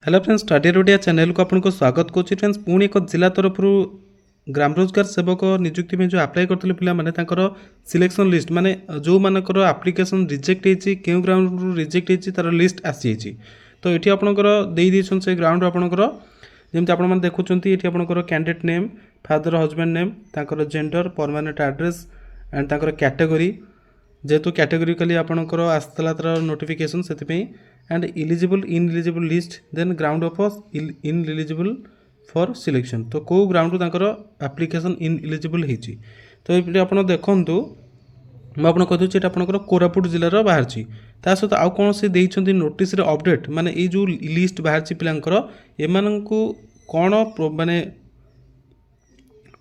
Hello friends, study Odia channel को आपको स्वागत करुच्ची। फ्रेंड्स पुणी एक जिला तरफ ग्राम रोजगार सेवक नियुक्ति में जो अप्लाई करते पे सिलेक्शन लिस्ट माने जो मानकर आप्लिकेसन रिजेक्ट होती क्यों ग्राउंड रू रिजेक्ट होती तार लिस्ट आसी तो ये आपंकर से ग्राउंड आपंकर जमी आप देखुं ये आपंकर candidate name, father husband name, तांकर जेंडर, परमानेंट एड्रेस एंड तांकर कैटेगरी जेहेतु कैटेगोरिकली आपंकर आसला तार नोटिफिकेशन से and eligible ineligible list then ground of ineligible for selection तो कौ ग्राउंड तांकर एप्लिकेशन इनएलिजिबल होती तो ये आप देखूँ मुझे कहीदे आपंकर कोरापुट जिलार बाहर ता सहित आउ कौन से देते नोटिस अपडेट माने ये जो लिस्ट बाहर पिलांकर एम कौन माने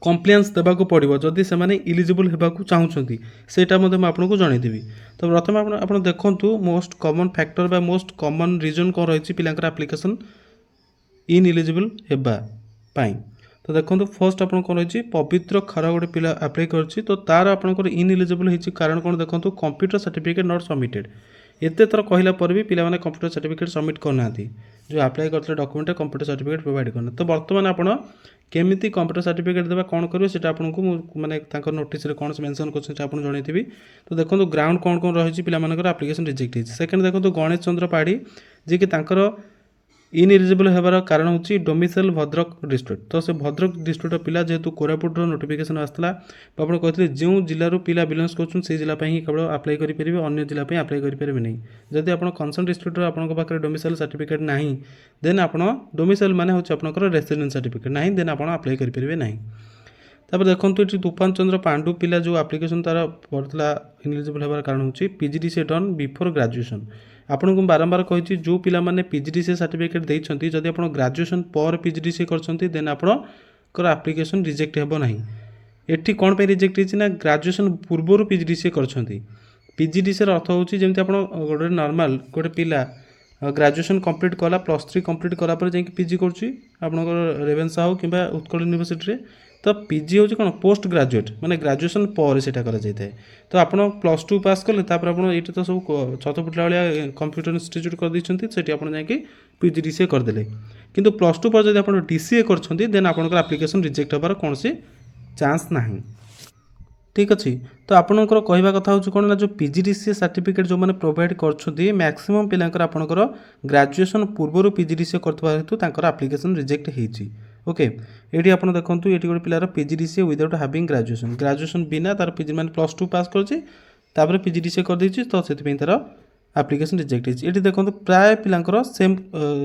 कम्प्लेन्स देवाक पड़ो जदि से इलिजिबल होगा चाहूँगी सेटा आपको जनईदेवी। तो प्रथम आप देखूँ मोस्ट कॉमन फैक्टर बा मोस्ट कॉमन रीजन कौन रही पिलांकर एप्लिकेशन इनएलिजिबल होगापाई तो देखो फर्स्ट आप कौन रही पवित्र खरा गोटे पिला अप्लाई कर तो तार आपंकर इनएलिजिबल होती कारण कौन देखो कंप्यूटर सर्टिफिकेट नॉट सबमिटेड एत थर कहला भी पिला कंप्यूटर सर्टिफिकेट सबमिट करना जो अप्लाई करते डॉक्यूमेंट कंप्यूटर सर्टिफिकेट प्रोवाइड करना तो बर्तमान आप केमिति कंप्यूटर सर्टिफिकेट देवा कौन करेंगे से आपको माने नोटिस कौन से मेंशन कर जनईदेवी। तो देखो ग्राउंड कौन कौन रही पिलाମାନଙ୍କର आप्लिकेशन रिजेक्ट होती। सेकेंड देखो गणेश चंद्र पाढ़ी जी कि इनएलिजिबल होबार कारण हूँ डोमिसाइल भद्रक डिस्ट्रिक्ट तो से भद्रक डिस्ट्रिक्ट पिला जेहेतु कोरापुट नोटिफिकेशन आसला आप कहते जो जिलूर पिला बिलोंग्स कर जिला ही केवल अप्लाई करेंगे अन्य जिला अप्लाई करेंगे नहीं जदि आप कंसर्न डिस्ट्रिक्ट आपंक पाखे डोमिसाइल सर्टिफिकेट ना देन आप डोमिसाइल माने होची आपनकर रेसिडेंस सर्टिफिकेट ना देन आप अप्लाई करेंगे नहीं। तापर देखो ये तूफान चंद्र पांडु पिला जो आप्लिकेशन तार पड़ता इनएलिजिबल होबार कारण हूँ पीजीडीसीए डन बिफोर ग्रेजुएशन आपन को बारंबार कही जो पिला माने पीजीडीसीए सर्टिफिकेट देइछंती जदि आप ग्रेजुएशन पर पीजीडीसीए करछंती देन आपनकर आप्लिकेशन रिजेक्ट हेबो नाही। एठी कौन पे रिजेक्ट होती ना ग्रेजुएशन पूर्वर पीजीडीसीए करछंती पीजीडीसीए अर्थ होची जेमति आपण गोटे नॉर्मल गोटे पिला ग्रेजुएशन कंप्लीट कला +3 कंप्लीट कला पर जाई पीजी करछि आपनकर रेवेन्सा हो किबा उत्कल यूनिवर्सिटी रे तो पीजी हूँ कौन पोस्ट ग्रेजुएट माने ग्रेजुएशन पर से कर तो आप +2 पास कले ये तो सब छत फुटला भाया कंप्यूटर इंस्टीट्यूट कर देते से जाकि पीजीडीसीए करदे किंतु +2 पर जब आप डीसीए कर देन आपंकर एप्लिकेशन रिजेक्ट होबार कौन चांस ना। ठीक अच्छे तो आपंकर कहवा कथा हूँ कौन ना जो पीजीडीसीए सर्टिफिकेट जो मैंने प्रोवाइड कर मैक्सिमम पिलांकर आपंकर ग्रेजुएशन पूर्व पीजीडीसीए करथवा हेतु तांकर एप्लिकेशन रिजेक्ट होती। ओके ये आप देखो ये गोटे पिलार पीजीडीसीए विदाउट हाविंग ग्रेजुएशन बिना तार पीजी मान +2 पास कर पीजीडीसीए कर देछि तो से तार एप्लिकेशन रिजेक्ट होती। ये देखो प्राय पिलांकर सेम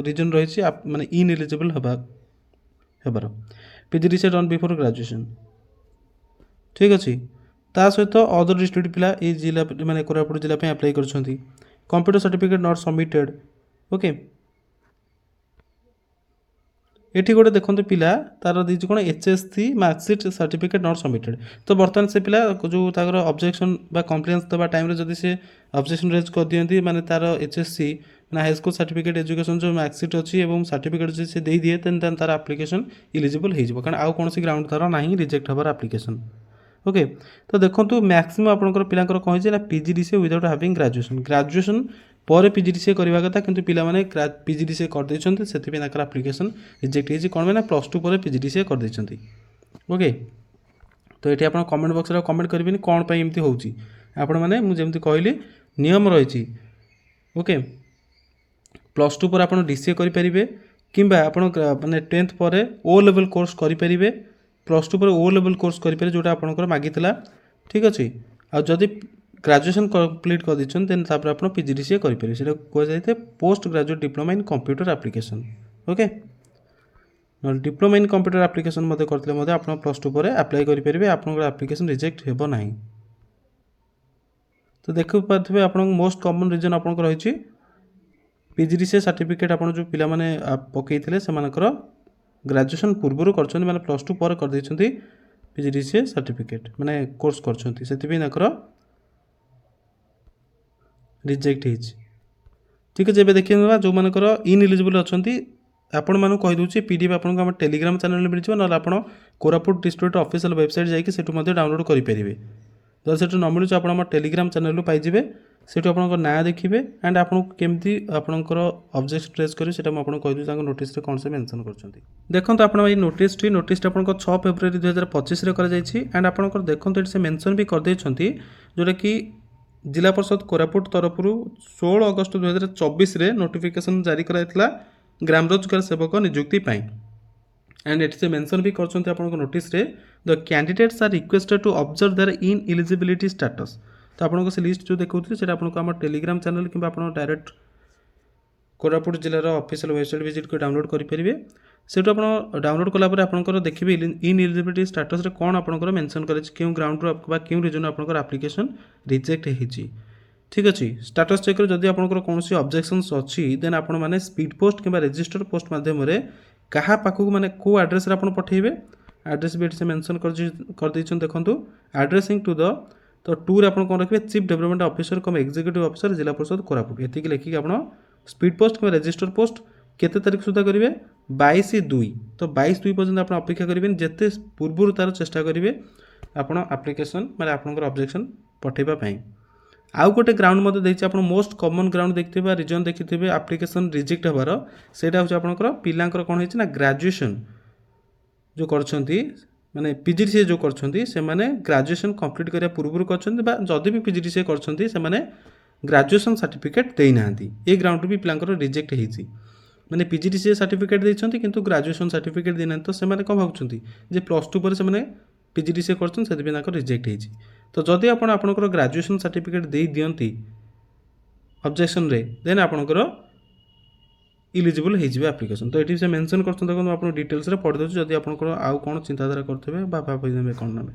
रीजन रही माने इनएलिजिबल होबार पीजीडीसीए डन बिफोर ग्रेजुएशन। ठीक अच्छे ता सहित अदर डिस्ट्रिक्ट पिला ये जिला माने कोरापुट जिला अप्लाई कर computer certificate not submitted. Okay एठी गोटे देखो पिला तार दी कौन HSC marksheet certificate not submitted तो बर्तमान से पिला जो तार ऑब्जेक्शन बा कंप्लेंस देवा टाइम जदि से ऑब्जेक्शन रेज कर दियंती माने तार HSC ना हाई स्कूल सर्टिफिकेट एजुकेशन जो मार्कसीट अच्छी और सर्टिफिकेट जो से दे दिए देन तार एप्लिकेशन इलिजिबल हो कारण आउ कौन ग्राउंड तार ना रिजेक्ट होबार एप्लिकेशन। ओके तो देखो मैक्सिमम आपंकर पिलांकर कौन ना पीजीडीसीए विदाउट हाविंग ग्रेजुएशन पर पीजीडीसीए करवा कथा किंतु पिला माने पीजीडीसीए कर देछंती सेति पे ताकर एप्लिकेशन रिजेक्ट होई कोन ना +2 पर पीजीडीसीए कर देछंती। ओके तो ये आप कमेंट बॉक्स रे कमेंट करें कौन पे एमती होउची आपण माने मु जेमती कहली नियम रही। ओके +2 पर आप डीसीए करेंगे किंबा आपण माने 10th पर ओ लेवल कोर्स करेंगे +2 पर ओ लेवल कोर्स करेंगे जोटा आपंकर मागिला। ठीक अच्छे आदि ग्रेजुएशन कंप्लीट कर देन देन आप पीजीडीसीए करेंगे से कहुए post graduate diploma in computer application. Okay ना डिप्लोमा इन कंप्यूटर एप्लिकेशन करते आप +2 पर अप्लाई करेंगे आपंकर एप्लिकेशन रिजेक्ट हेबो नाही। तो देखि पारे आप मोस्ट कॉमन रीजन आप रही पीजीडीसीए सर्टिफिकेट आप जो पिला माने पकईले से ग्रेजुएशन पूर्व कर +2 पर कर देछंती पीजीडीसीए सर्टिफिकेट माने कोर्स करछंती से रिजेक्ट हो। ठीक है जब देखिए जो मानकर इनएलिजिबल अच्छा आपण मानू कहीदे पीडीएफ आपको टेलीग्राम चैनल मिल जाए ना आप कोरापुट डिस्ट्रिक्ट ऑफिशियल वेबसाइट जाकि डाउनलोड करेंगे जब से न मिलूँ आप टेलीग्राम चैनल पाइबे ସେଠୁ ଆପଣଙ୍କ ନାଁ ଦେଖିବେ ଆଣ୍ଡ ଆପଣଙ୍କୁ କେମିତି ଆପଣଙ୍କର ଅବଜେକ୍ସନ୍ ରେଜ୍ କରିବେ ସେଇଟା ମୁଁ ଆପଣଙ୍କୁ କହିଦେଉଛି ତାଙ୍କ ନୋଟିସ୍ରେ କ'ଣ ସେ ମେନସନ୍ କରିଛନ୍ତି। ଦେଖନ୍ତୁ ଆପଣ ଏଇ ନୋଟିସ୍ଟା ଆପଣଙ୍କ 6 ଫେବୃଆରୀ 2025ରେ କରାଯାଇଛି ଆଣ୍ଡ ଆପଣଙ୍କର ଦେଖନ୍ତୁ ଏଠି ସେ ମେନସନ୍ ବି କରିଦେଇଛନ୍ତି ଯେଉଁଟାକି ଜିଲ୍ଲା ପରିଷଦ କୋରାପୁଟ ତରଫରୁ 16 ଅଗଷ୍ଟ 2024ରେ ନୋଟିଫିକେସନ୍ ଜାରି କରାଯାଇଥିଲା ଗ୍ରାମ ରୋଜଗାର ସେବକ ନିଯୁକ୍ତି ପାଇଁ। एंड एट से मेंशन भी करछन्ते आपनको नोटिस रे the candidates are requested to observe their ineligibility status. तो आपनको से लिस्ट जो देखौथि सेटा आपनको हमर टेलीग्राम चैनल किबा आपन डायरेक्ट कोरापुट जिल्लार ऑफिशियल वेबसाइट विजिट कर डाउनलोड करि परिबे। सेटो आपन डाउनलोड कला पर आपनकर देखिबे इन एलिजिबिलिटी स्टेटस रे कोन आपनकर मेंशन करे केउ ग्राउंड रो बा केउ रीजन आपनकर एप्लीकेशन रिजेक्ट हेछि। ठीक अछि स्टेटस चेक कर जदि आपनकर कोनोसी ऑब्जेक्शंस अछि देन आपन माने स्पीड पोस्ट किबा रजिस्टर पोस्ट माध्यम रे कहा पाखक माने को एड्रेस रे आपन पठेबे एड्रेस भी से मेंशन कर दैछन देखंतु एड्रेसिंग टू द तो टूर आपन कोन रखबे चीफ डेवलपमेंट ऑफिसर कम एग्जीक्यूटिव ऑफिसर जिला परिषद कोरापुट एति कि लेखि आपन स्पीड पोस्ट किबा रजिस्टर पोस्ट केते तारिख सुधा करिवे 22/2 तो 22/2 पर्यंत आपन अपेक्षा करिवेन जेते पूर्वरु तार चेष्टा करिवे आपन एप्लीकेशन माने आपनकर ऑब्जेक्शन पठेबा पई। आउ गोटे ग्राउंड मते देछि आपन मोस्ट कॉमन ग्राउंड देखिथिबे रीजन देखिथिबे एप्लीकेशन रिजेक्ट हबार सेटा होछि आपनकर पिलांकर कोन हेछि ना ग्रेजुएशन जो करछंती माने पीजीडीसीए जो करछंती से माने ग्रेजुएशन कंप्लीट करिया पूर्वरु करछंती बा जदि भी पीजीडीसीए करछंती से माने ग्रेजुएशन सर्टिफिकेट देई नांती ए ग्राउंड भी पिलांकर रिजेक्ट हेछि माने पीजीडीसीए सर्टिफिकेट देछंती किंतु ग्रेजुएशन सर्टिफिकेट देना तो से माने कोन भाबछंती जे +2 पर से माने पीजीडीसीए करछन सेति बिना कर रिजेक्ट हेछि। तो जदि आपण आपनकर ग्रेजुएशन सर्टिफिकेट देई दियंती ऑब्जेक्शन रे देन आपनकर इलिजिबल हे जिवे एप्लीकेशन। तो एठी से मेंशन करछन देखो आपण डिटेल्स रे पढ दोछु जदि आपनकर आउ कोन चिंताधारा करथबे बा भाबि देबे कोन नबे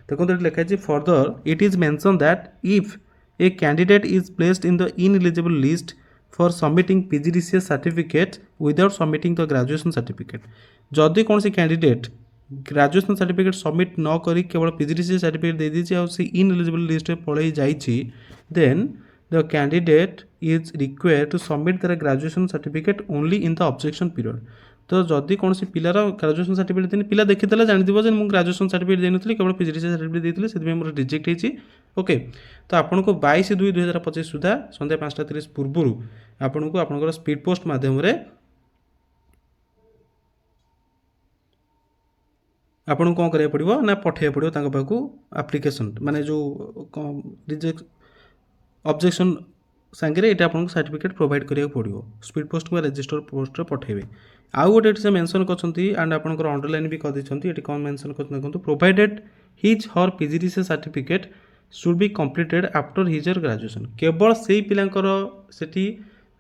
देखो एठी लिखा छि further it is mention that if a candidate is placed in the ineligible list for submitting PGDCA certificate without submitting the graduation certificate जदि कोन से कैंडिडेट ग्रेजुएशन सर्टिफिकेट सबमिट न करी केवल पीजीडीसीए सर्टिफिकेट दे दीची और से इनएलिजिबल लिस्ट में पड़े जाइछि then the candidate is required to submit their graduation certificate only in the objection period. तो जदि कौन सी पिलार ग्रेजुएशन सर्टिफिकेट देनी पिला देखिदेले जानिदिबो जे मु ग्रेजुएशन सर्टिफिकेट देनथली केवल पीजीडीसीए सर्टिफिकेट देइथिले सेति मोर रिजेक्ट हेछि। ओके तो आपनको 22/2/2025 सुधा संध्या 5:30 पूर्वरु आपनको आपनकर स्पीड पोस्ट माध्यम रे आपन कौन करिया पड़िबो ना पठेया पड़िबो तांको पाखु एप्लीकेशन माने जो रिजेक्ट ऑब्जेक्शन संगे एटा आपन सर्टिफिकेट प्रोवाइड करिया पड़िबो स्पीड पोस्ट को रजिस्टर पोस्ट रे पठेबे। आउ गोटे से मेंशन करछंती एंड आपनकर अंडरलाइन भी कर दिछंती एटी कोन मेंशन करछन देखंतु provided his her PGDCA certificate should be completed after his graduation केवल सेही पिलांकर सेठी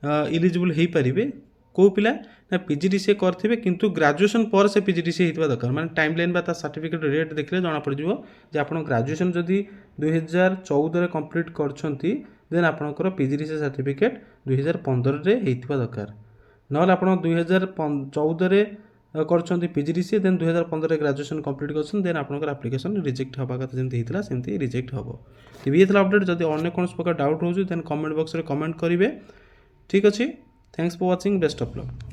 एलिजिबल हेई परिबे को पिला ना पीजीडीसीए करथिबे किंतु ग्रेजुएशन पर से पीजीडीसीए हेतबा दरकार माने टाइमलाइन बा ता सर्टिफिकेट रेट देखले जाना पड़ जिवो जे आपन ग्रेजुएशन जदी 2014 रे कंप्लीट करछंती देन आपनकर पीजीडीसीए सर्टिफिकेट 2015 रे हेतबा दरकार नहले आपन 2014 रे करछंती पीजीडीसीए देन 2015 रे ग्रेजुएशन कंप्लीट करछन देन आपनकर एप्लीकेशन रिजेक्ट हबा कथा जेंति हेतला सेंति रिजेक्ट हबो। टीवी हेतला अपडेट जदी अन्य कोन प्रकार डाउट होजु देन कमेंट बॉक्स रे कमेंट करिवे। ठीक अछि thanks for watching best of luck.